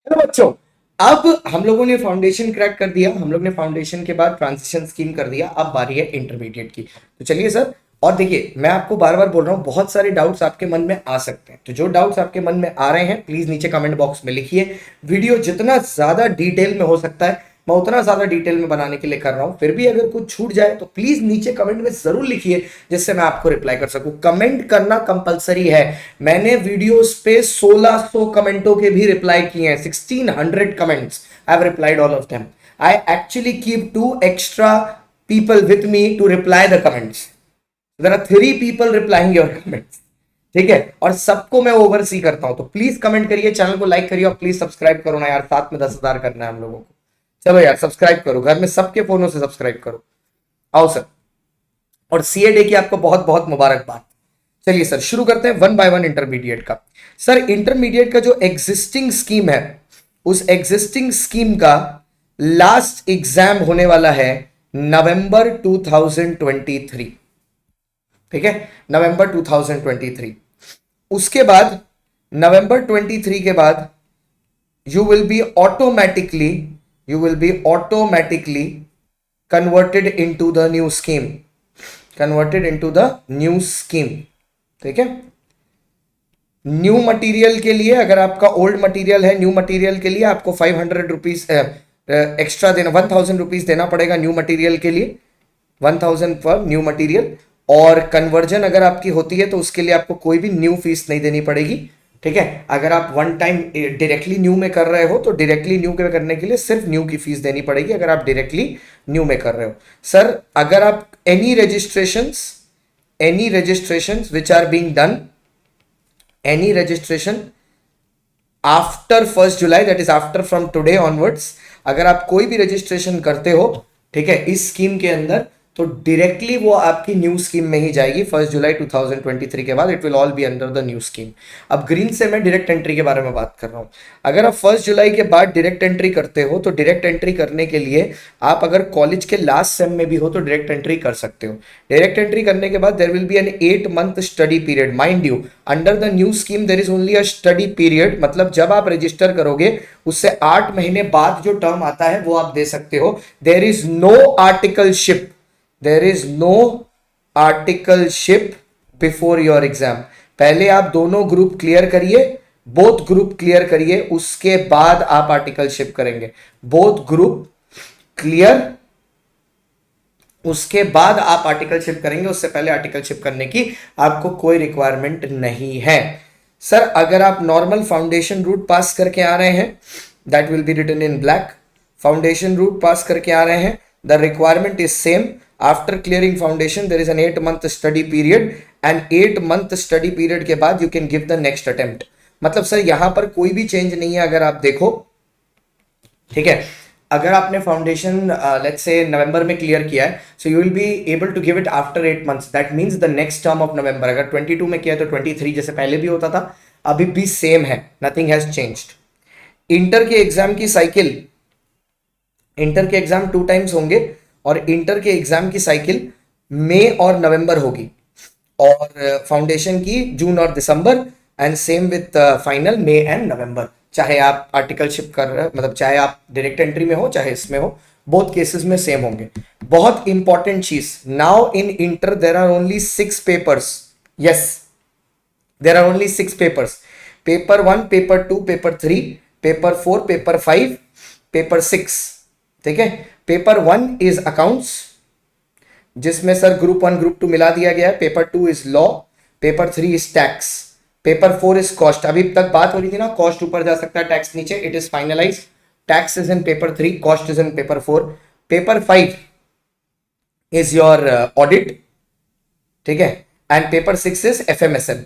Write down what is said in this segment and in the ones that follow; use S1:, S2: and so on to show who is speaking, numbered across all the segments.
S1: Hello बच्चों, अब हम लोगों ने फाउंडेशन क्रैक कर दिया, हम लोग ने फाउंडेशन के बाद ट्रांजिशन स्कीम कर दिया, अब बारी है इंटरमीडिएट की। तो चलिए सर, और देखिए मैं आपको बार बार बोल रहा हूँ, बहुत सारे डाउट्स आपके मन में आ सकते हैं, तो जो डाउट्स आपके मन में आ रहे हैं प्लीज नीचे कमेंट बॉक्स में लिखिए। वीडियो जितना ज्यादा डिटेल में हो सकता है मैं उतना ज्यादा डिटेल में बनाने के लिए कर रहा हूं। फिर भी अगर कुछ छूट जाए तो प्लीज नीचे कमेंट में जरूर लिखिए, जिससे मैं आपको रिप्लाई कर सकूं। कमेंट करना कंपलसरी है। मैंने वीडियोस पे 1600 कमेंटों के भी रिप्लाई किए हैं, 1600 comments. I have replied all of them. I actually keep 2 extra people with me to reply the comments. There are 3 people replying your comments. ठीक है, और सबको मैं ओवरसी करता हूं, तो प्लीज कमेंट करिए, चैनल को लाइक करिए और प्लीज सब्सक्राइब करो ना यार, साथ में 10,000 करना है हम लोगों को। चलो यार सब्सक्राइब करो, घर में सबके फोनों से सब्सक्राइब करो। आओ सर, और सीए डे की आपको बहुत बहुत मुबारकबाद। चलिए सर शुरू करते हैं वन बाय वन इंटरमीडिएट का। सर इंटरमीडिएट का जो एग्जिस्टिंग स्कीम है, उस एग्जिस्टिंग स्कीम का लास्ट एग्जाम होने वाला है नवंबर 2023। ठीक है, नवंबर 2023। उसके बाद नवंबर 23 के बाद you will be automatically converted into the new scheme, ठीक है। न्यू मटेरियल के लिए, अगर आपका ओल्ड मटेरियल है, न्यू मटेरियल के लिए आपको 500 रुपीज एक्स्ट्रा देना, 1000 रुपीज देना पड़ेगा न्यू मटेरियल के लिए, 1000 पर न्यू मटेरियल। और कन्वर्जन अगर आपकी होती है तो उसके लिए आपको कोई भी न्यू फीस नहीं देनी पड़ेगी। ठीक है, अगर आप वन टाइम डायरेक्टली न्यू में कर रहे हो तो डायरेक्टली न्यू में करने के लिए सिर्फ न्यू की फीस देनी पड़ेगी, अगर आप डायरेक्टली न्यू में कर रहे हो। सर अगर आप any registrations which are being done, any registration after 1 July, that is after from today onwards, अगर आप कोई भी रजिस्ट्रेशन करते हो, ठीक है, इस स्कीम के अंदर, तो डायरेक्टली वो आपकी न्यू स्कीम में ही जाएगी 1 जुलाई 2023 के बाद। It will all be under the new scheme. अब ग्रीन से मैं डायरेक्ट एंट्री के बारे में बात कर रहा हूं। अगर आप 1 जुलाई के बाद डायरेक्ट एंट्री करते हो तो डायरेक्ट एंट्री करने के लिए आप अगर कॉलेज के लास्ट सेम में भी हो तो डायरेक्ट एंट्री कर सकते हो। डायरेक्ट एंट्री करने के बाद there will be an 8 month study period. Mind you, under the new scheme there is only a study period, मतलब जब आप रजिस्टर करोगे उससे 8 महीने बाद जो टर्म आता है वो आप दे सकते हो। There is no articleship, there is no articleship before your exam। पहले आप दोनों ग्रुप क्लियर करिए, बोथ ग्रुप क्लियर करिए, उसके बाद आप आर्टिकलशिप करेंगे। बोथ ग्रुप क्लियर, उसके बाद आप आर्टिकलशिप करेंगे, उससे पहले आर्टिकलशिप करने की आपको कोई रिक्वायरमेंट नहीं है। सर अगर आप नॉर्मल फाउंडेशन रूट पास करके आ रहे हैं, that will be written in black. Foundation route pass करके आ रहे हैं, the requirement is same. After clearing foundation there is an 8 month study period, and 8 month study period के बाद you can give the next attempt. मतलब sir यहां पर कोई भी चेंज नहीं है, अगर आप देखो, ठीक है। अगर आपने फाउंडेशन लेट्स से नवंबर में क्लियर किया है, so you will be able to give it after 8 months. That means the next term of November. अगर 22 में किया है तो 23 जैसे पहले भी होता था, अभी भी सेम है, नथिंग हैज चेंज्ड। इंटर के एग्जाम की साइकिल, इंटर के एग्जाम 2 टाइम्स होंगे और इंटर के एग्जाम की साइकिल मई और नवंबर होगी, और फाउंडेशन की जून और दिसंबर, and same with final May and November. चाहे आप आर्टिकलशिप कर रहे हो, मतलब चाहे आप डायरेक्ट एंट्री में हो चाहे इसमें हो, बोथ केसेस में सेम होंगे। बहुत इंपॉर्टेंट चीज, now in inter there are only 6 papers. Yes, there are only 6 papers. Paper 1, paper 2, paper 3, paper 4, paper 5, paper 6। ठीक है, पेपर 1 इज अकाउंट्स, जिसमें सर ग्रुप 1 ग्रुप 2 मिला दिया गया है। Paper 2 is law, paper 3 is tax, paper 4 is cost. अभी तक बात हो रही थी ना, कॉस्ट ऊपर जा सकता है, टैक्स नीचे। It is finalise, tax is in paper 3, cost is in paper 4। Paper 5 is your audit, ठीक है, एंड पेपर 6 इज एफएमएसएम।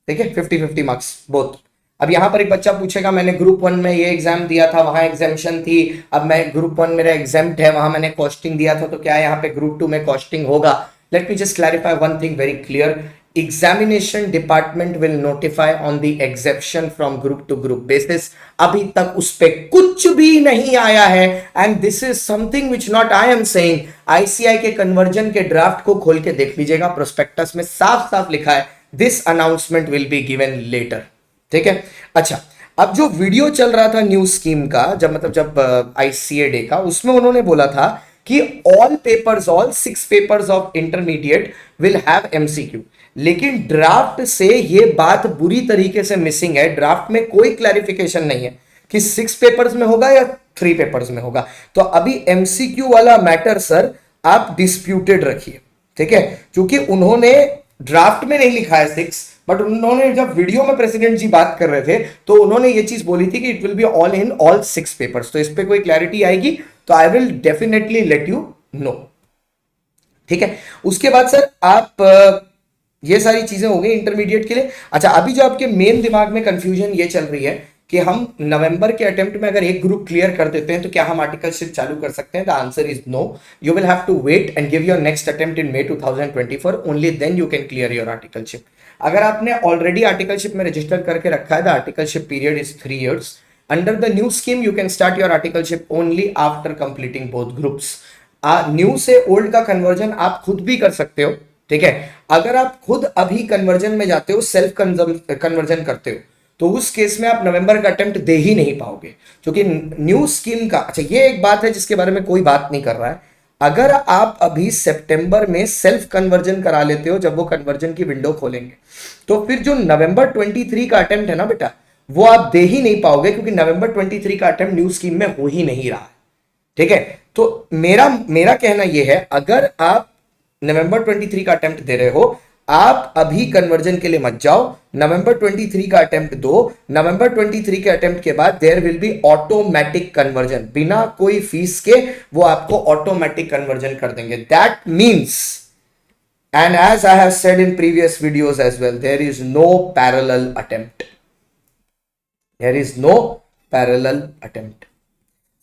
S1: ठीक है, 50-50 मार्क्स बोथ। अब यहां पर एक बच्चा पूछेगा मैंने ग्रुप 1 में ये एग्जाम दिया था, वहां एग्जामिशन थी, अब मैं ग्रुप 1 मेरा एग्जाम्प्ट है, वहां मैंने कॉस्टिंग दिया था, तो क्या यहाँ पे ग्रुप 2 में कॉस्टिंग होगा? Let me just clarify one thing very clear. Examination department will notify on the exception from group to group basis. अभी तक उस पे कुछ भी नहीं आया है, and this is something which not I am saying. ICI के कन्वर्जन के ड्राफ्ट को खोल के देख लीजिएगा, प्रोस्पेक्टस में साफ साफ लिखा है this announcement will be given later. ठीक है, अच्छा अब जो वीडियो चल रहा था न्यू स्कीम का, जब आईसीए डे का, उसमें उन्होंने बोला था कि all papers, all 6 papers of intermediate will have MCQ. लेकिन ड्राफ्ट से ये बात बुरी तरीके से मिसिंग है। ड्राफ्ट में कोई क्लैरिफिकेशन नहीं है कि 6 पेपर्स में होगा या 3 पेपर्स में होगा। तो अभी एमसीक्यू वाला मैटर सर आप डिस्प्यूटेड रखिए, ठीक है, क्योंकि उन्होंने ड्राफ्ट में नहीं लिखा है 6, बट उन्होंने जब वीडियो में प्रेसिडेंट जी बात कर रहे थे तो उन्होंने ये चीज बोली थी कि it will be all in all 6 papers. तो इस पे कोई क्लैरिटी आएगी तो I will definitely let you know, ठीक है। उसके बाद सर आप ये सारी चीजें हो गई इंटरमीडिएट के लिए। अच्छा, अभी जो आपके मेन दिमाग में कंफ्यूजन ये चल रही है कि हम नवंबर के अटेम्प्ट में अगर एक ग्रुप क्लियर कर देते हैं तो क्या हम आर्टिकलशिप चालू कर सकते हैं? The answer is no. You will have to wait and give your next attempt in May 2024, only then you can clear your articleship. अगर आपने ऑलरेडी आर्टिकलशिप में रजिस्टर करके रखा है, the articleship period is 3 years। Under the new scheme you can start your articleship only after completing both groups. New से old का conversion आप खुद भी कर सकते हो, ठीक है। अगर आप खुद अभी कन्वर्जन में जाते हो, सेल्फ कन्वर्जन करते हो, तो उस केस में आप नवंबर का अटेम्प्ट दे ही नहीं पाओगे, क्योंकि न्यू स्कीम का, अच्छा ये एक बात है जिसके बारे में कोई बात नहीं कर रहा है। अगर आप अभी सितंबर में सेल्फ कन्वर्जन करा लेते हो, जब वो कन्वर्जन की विंडो खोलेंगे, तो फिर जो नवंबर 23 का अटेम्प्ट है ना बेटा, वो आप दे ही नहीं पाओगे, क्योंकि नवंबर 23 का अटेम्प्ट न्यू स्कीम में हो ही नहीं रहा है, ठीक है। तो मेरा कहना यह है, अगर आप नवंबर 23 का अटेम्प्ट दे रहे हो, आप अभी कन्वर्जन के लिए मत जाओ, नवंबर 23 का अटेम्प्ट दो। नवंबर 23 के अटेम्प्ट के बाद there will be automatic conversion, बिना कोई फीस के वो आपको ऑटोमेटिक कन्वर्जन कर देंगे। That means, and as I have said in previous videos as well, there is no parallel attempt, there is no parallel attempt.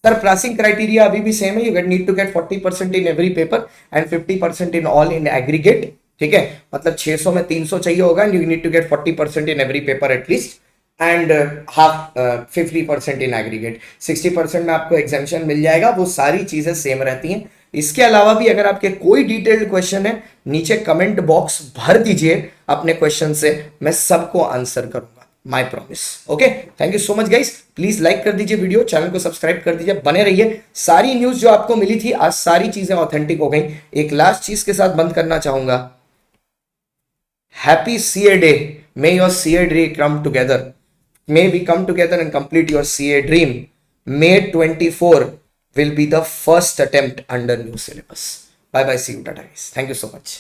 S1: Sir passing criteria अभी भी same है, you need to get 40% in every paper and 50% in all in aggregate, ठीक है। मतलब 600 में 300 चाहिए होगा, and you need to get 40% in every paper at least, and half 50% in aggregate. 60% में आपको एग्जामिशन मिल जाएगा। वो सारी चीजें सेम रहती हैं। इसके अलावा भी अगर आपके कोई डिटेल्ड क्वेश्चन है, नीचे कमेंट बॉक्स भर दीजिए अपने क्वेश्चन से, मैं सबको आंसर करूंगा, my promise. Okay, thank you so much guys. Please like कर दीजिए वीडियो, चैनल को सब्सक्राइब कर दीजिए, बने रहिए। सारी न्यूज जो आपको मिली थी आज, सारी चीजें ऑथेंटिक हो गई। एक लास्ट चीज के साथ बंद करना चाहूंगा, happy CA day, may your CA dream come together, may we come together and complete your CA dream. May 24 will be the first attempt under new syllabus. Bye bye, see you, tata guys, thank you so much.